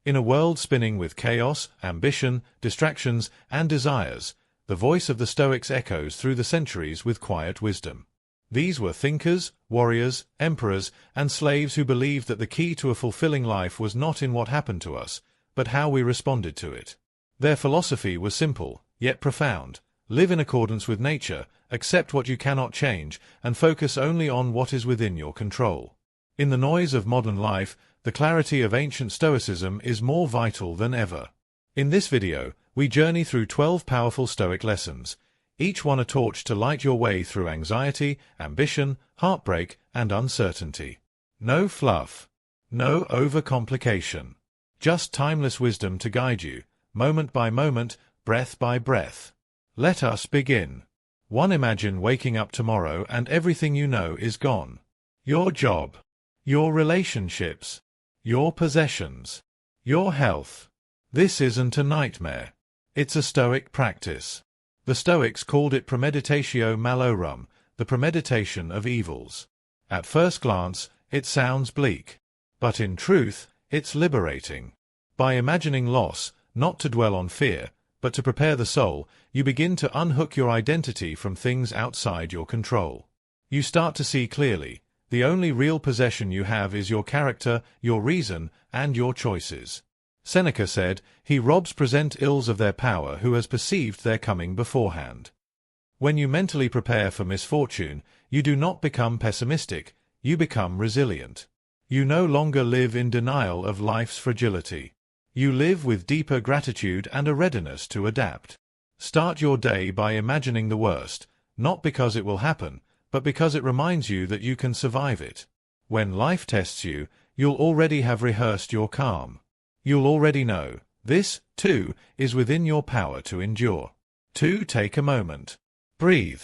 In a world spinning with chaos, ambition, distractions, and desires, the voice of the Stoics echoes through the centuries with quiet wisdom. These were thinkers, warriors, emperors, and slaves who believed that the key to a fulfilling life was not in what happened to us, but how we responded to it. Their philosophy was simple, yet profound. Live in accordance with nature, accept what you cannot change, and focus only on what is within your control. In the noise of modern life, the clarity of ancient Stoicism is more vital than ever. In this video, we journey through 12 powerful Stoic lessons, each one a torch to light your way through anxiety, ambition, heartbreak, and uncertainty. No fluff. No overcomplication. Just timeless wisdom to guide you, moment by moment, breath by breath. Let us begin. 1. Imagine waking up tomorrow and everything you know is gone. Your job. Your relationships. Your possessions. Your health. This isn't a nightmare. It's a Stoic practice. The Stoics called it Premeditatio malorum, the premeditation of evils. At first glance, it sounds bleak. But in truth, it's liberating. By imagining loss, not to dwell on fear, but to prepare the soul, you begin to unhook your identity from things outside your control. You start to see clearly. The only real possession you have is your character, your reason, and your choices. Seneca said, "He robs present ills of their power who has perceived their coming beforehand." When you mentally prepare for misfortune, you do not become pessimistic, you become resilient. You no longer live in denial of life's fragility. You live with deeper gratitude and a readiness to adapt. Start your day by imagining the worst, not because it will happen, but because it reminds you that you can survive it. When life tests you, you'll already have rehearsed your calm. You'll already know, this, too, is within your power to endure. 2. Take a moment. Breathe.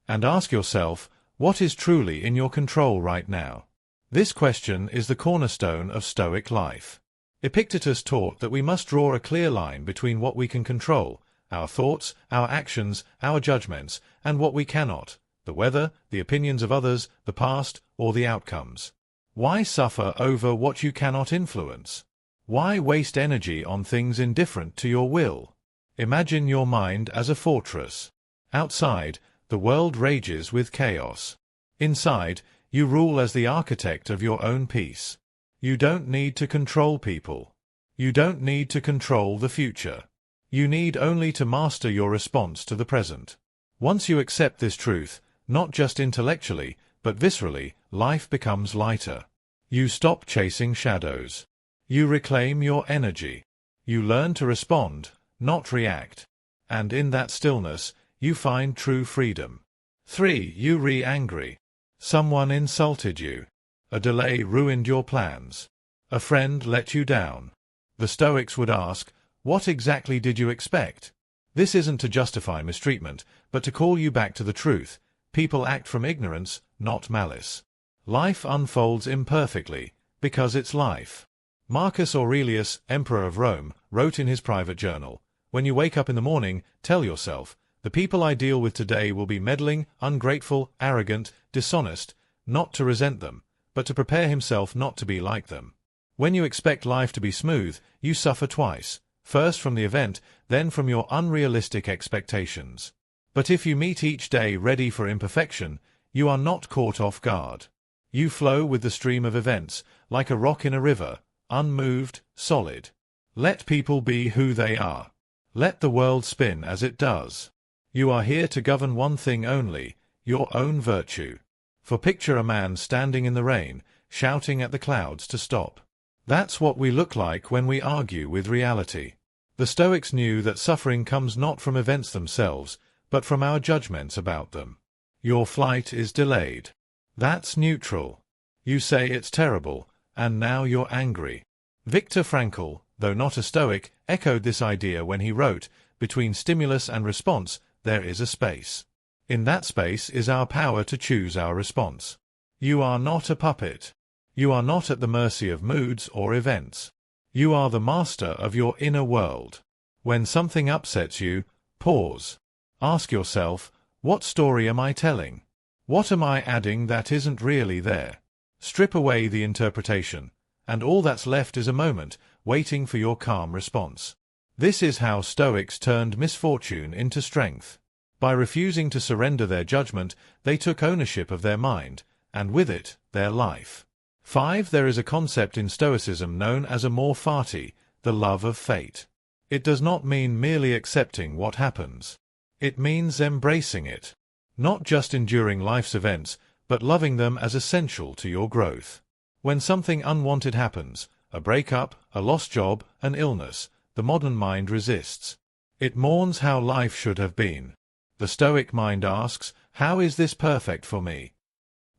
And ask yourself, what is truly in your control right now? This question is the cornerstone of Stoic life. Epictetus taught that we must draw a clear line between what we can control, our thoughts, our actions, our judgments, and what we cannot, the weather, the opinions of others, the past, or the outcomes. Why suffer over what you cannot influence? Why waste energy on things indifferent to your will? Imagine your mind as a fortress. Outside, the world rages with chaos. Inside, you rule as the architect of your own peace. You don't need to control people. You don't need to control the future. You need only to master your response to the present. Once you accept this truth, not just intellectually, but viscerally, life becomes lighter. You stop chasing shadows. You reclaim your energy. You learn to respond, not react. And in that stillness, you find true freedom. 3. You re-angry. Someone insulted you. A delay ruined your plans. A friend let you down. The Stoics would ask, what exactly did you expect? This isn't to justify mistreatment, but to call you back to the truth. People act from ignorance, not malice. Life unfolds imperfectly, because it's life. Marcus Aurelius, Emperor of Rome, wrote in his private journal, "When you wake up in the morning, tell yourself, the people I deal with today will be meddling, ungrateful, arrogant, dishonest, not to resent them, but to prepare himself not to be like them." When you expect life to be smooth, you suffer twice, first from the event, then from your unrealistic expectations. But if you meet each day ready for imperfection, you are not caught off guard. You flow with the stream of events, like a rock in a river, unmoved, solid. Let people be who they are. Let the world spin as it does. You are here to govern one thing only, your own virtue. For picture a man standing in the rain, shouting at the clouds to stop. That's what we look like when we argue with reality. The Stoics knew that suffering comes not from events themselves, but from our judgments about them. Your flight is delayed. That's neutral. You say it's terrible, and now you're angry. Viktor Frankl, though not a Stoic, echoed this idea when he wrote, "Between stimulus and response, there is a space. In that space is our power to choose our response." You are not a puppet. You are not at the mercy of moods or events. You are the master of your inner world. When something upsets you, pause. Ask yourself, what story am I telling? What am I adding that isn't really there? Strip away the interpretation, and all that's left is a moment waiting for your calm response. This is how Stoics turned misfortune into strength. By refusing to surrender their judgment, they took ownership of their mind, and with it, their life. 5. There is a concept in Stoicism known as amor fati, the love of fate. It does not mean merely accepting what happens. It means embracing it. Not just enduring life's events, but loving them as essential to your growth. When something unwanted happens, a breakup, a lost job, an illness, the modern mind resists. It mourns how life should have been. The Stoic mind asks, how is this perfect for me?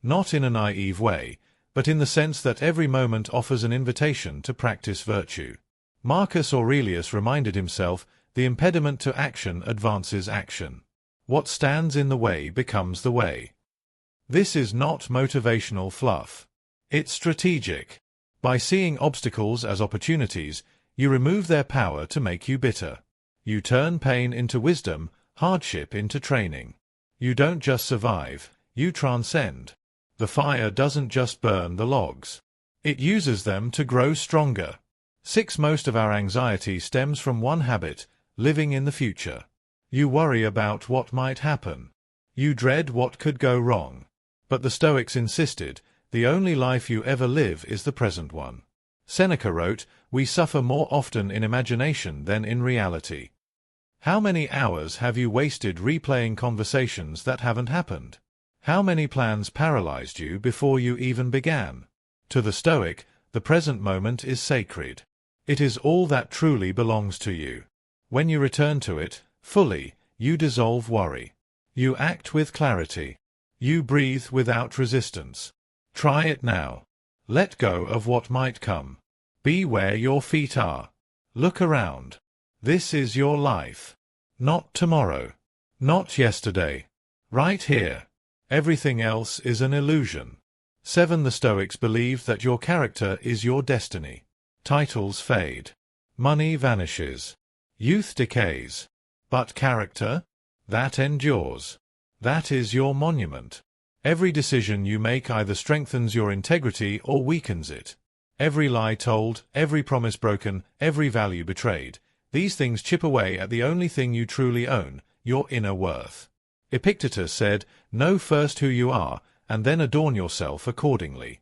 Not in a naive way, but in the sense that every moment offers an invitation to practice virtue. Marcus Aurelius reminded himself, the impediment to action advances action. What stands in the way becomes the way. This is not motivational fluff. It's strategic. By seeing obstacles as opportunities, you remove their power to make you bitter. You turn pain into wisdom, hardship into training. You don't just survive, you transcend. The fire doesn't just burn the logs. It uses them to grow stronger. 6. Most of our anxiety stems from one habit, living in the future. You worry about what might happen. You dread what could go wrong. But the Stoics insisted, the only life you ever live is the present one. Seneca wrote, we suffer more often in imagination than in reality. How many hours have you wasted replaying conversations that haven't happened? How many plans paralyzed you before you even began? To the Stoic, the present moment is sacred. It is all that truly belongs to you. When you return to it, fully, you dissolve worry. You act with clarity. You breathe without resistance. Try it now. Let go of what might come. Be where your feet are. Look around. This is your life. Not tomorrow. Not yesterday. Right here. Everything else is an illusion. 7. The Stoics believe that your character is your destiny. Titles fade. Money vanishes. Youth decays. But character? That endures. That is your monument. Every decision you make either strengthens your integrity or weakens it. Every lie told, every promise broken, every value betrayed. These things chip away at the only thing you truly own, your inner worth. Epictetus said, know first who you are, and then adorn yourself accordingly.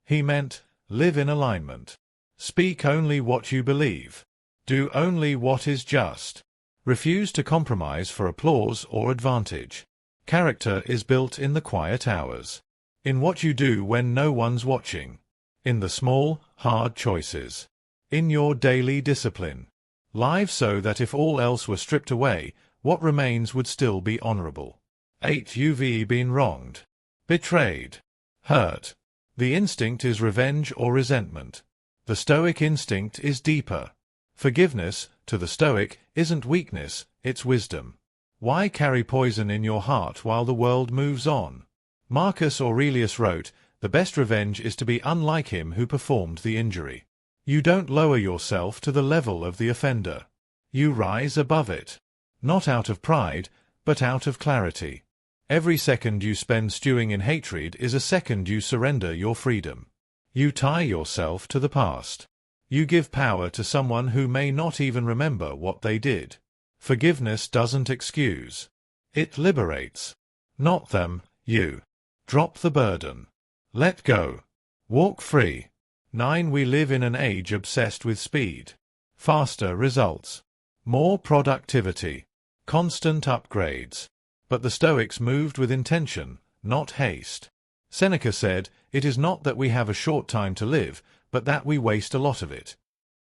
He meant, live in alignment. Speak only what you believe. Do only what is just. Refuse to compromise for applause or advantage. Character is built in the quiet hours. In what you do when no one's watching. In the small, hard choices. In your daily discipline. Live so that if all else were stripped away, what remains would still be honorable. 8. You've been wronged. Betrayed. Hurt. The instinct is revenge or resentment. The Stoic instinct is deeper. Forgiveness, to the Stoic, isn't weakness, it's wisdom. Why carry poison in your heart while the world moves on? Marcus Aurelius wrote, the best revenge is to be unlike him who performed the injury. You don't lower yourself to the level of the offender. You rise above it. Not out of pride, but out of clarity. Every second you spend stewing in hatred is a second you surrender your freedom. You tie yourself to the past. You give power to someone who may not even remember what they did. Forgiveness doesn't excuse. It liberates. Not them, you. Drop the burden. Let go. Walk free. 9. We live in an age obsessed with speed. Faster results. More productivity. Constant upgrades. But the Stoics moved with intention, not haste. Seneca said, it is not that we have a short time to live, but that we waste a lot of it.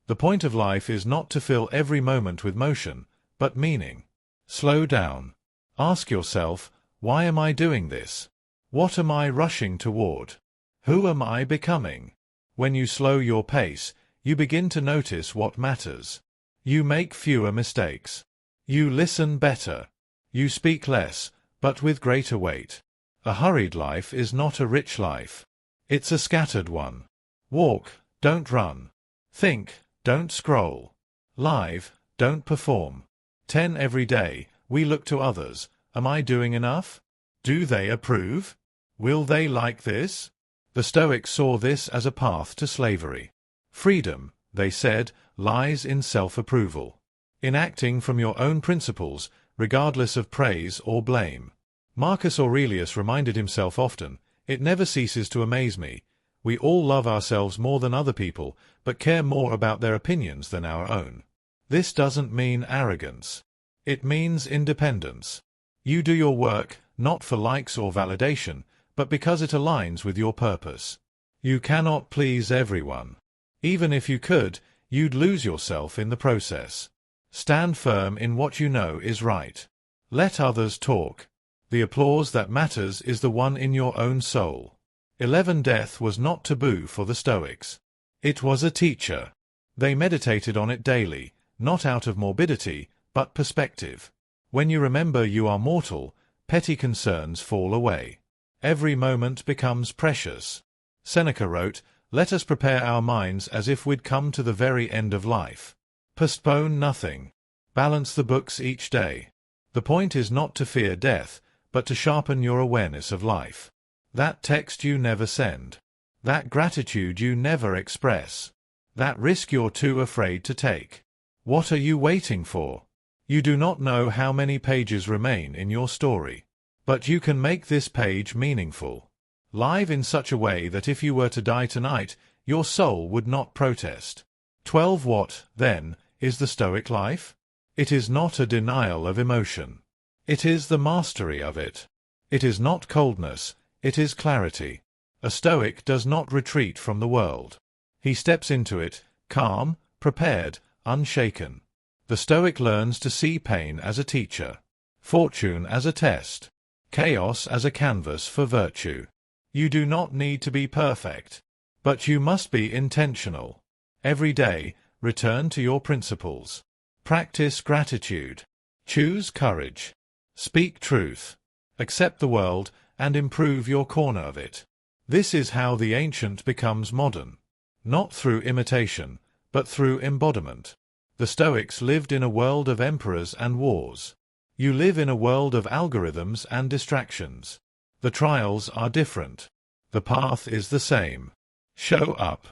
The point of life is not to fill every moment with motion, but meaning. Slow down. Ask yourself, why am I doing this? What am I rushing toward? Who am I becoming? When you slow your pace, you begin to notice what matters. You make fewer mistakes. You listen better. You speak less, but with greater weight. A hurried life is not a rich life. It's a scattered one. Walk, don't run. Think, don't scroll. Live, don't perform. 10. Every day, we look to others. Am I doing enough? Do they approve? Will they like this? The Stoics saw this as a path to slavery. Freedom, they said, lies in self-approval. In acting from your own principles, regardless of praise or blame. Marcus Aurelius reminded himself often, "It never ceases to amaze me. We all love ourselves more than other people, but care more about their opinions than our own." This doesn't mean arrogance. It means independence. You do your work, not for likes or validation, but because it aligns with your purpose. You cannot please everyone. Even if you could, you'd lose yourself in the process. Stand firm in what you know is right. Let others talk. The applause that matters is the one in your own soul. 11. Death was not taboo for the Stoics. It was a teacher. They meditated on it daily, not out of morbidity, but perspective. When you remember you are mortal, petty concerns fall away. Every moment becomes precious. Seneca wrote, "Let us prepare our minds as if we'd come to the very end of life. Postpone nothing. Balance the books each day." The point is not to fear death, but to sharpen your awareness of life. That text you never send. That gratitude you never express. That risk you're too afraid to take. What are you waiting for? You do not know how many pages remain in your story. But you can make this page meaningful. Live in such a way that if you were to die tonight, your soul would not protest. 12. What, then, is the Stoic life? It is not a denial of emotion. It is the mastery of it. It is not coldness, it is clarity. A Stoic does not retreat from the world. He steps into it, calm, prepared, unshaken. The Stoic learns to see pain as a teacher, fortune as a test, chaos as a canvas for virtue. You do not need to be perfect, but you must be intentional. Every day, return to your principles. Practice gratitude. Choose courage. Speak truth. Accept the world and improve your corner of it. This is how the ancient becomes modern. Not through imitation, but through embodiment. The Stoics lived in a world of emperors and wars. You live in a world of algorithms and distractions. The trials are different. The path is the same. Show up.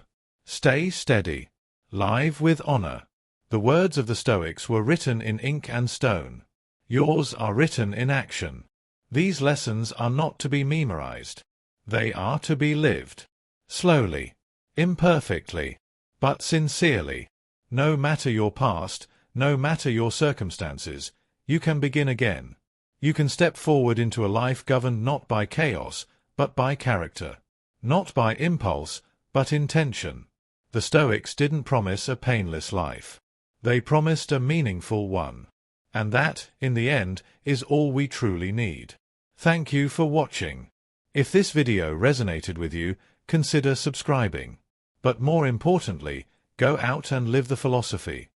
Stay steady. Live with honor. The words of the Stoics were written in ink and stone. Yours are written in action. These lessons are not to be memorized. They are to be lived. Slowly. Imperfectly. But sincerely. No matter your past, no matter your circumstances, you can begin again. You can step forward into a life governed not by chaos, but by character. Not by impulse, but intention. The Stoics didn't promise a painless life. They promised a meaningful one. And that, in the end, is all we truly need. Thank you for watching. If this video resonated with you, consider subscribing. But more importantly, go out and live the philosophy.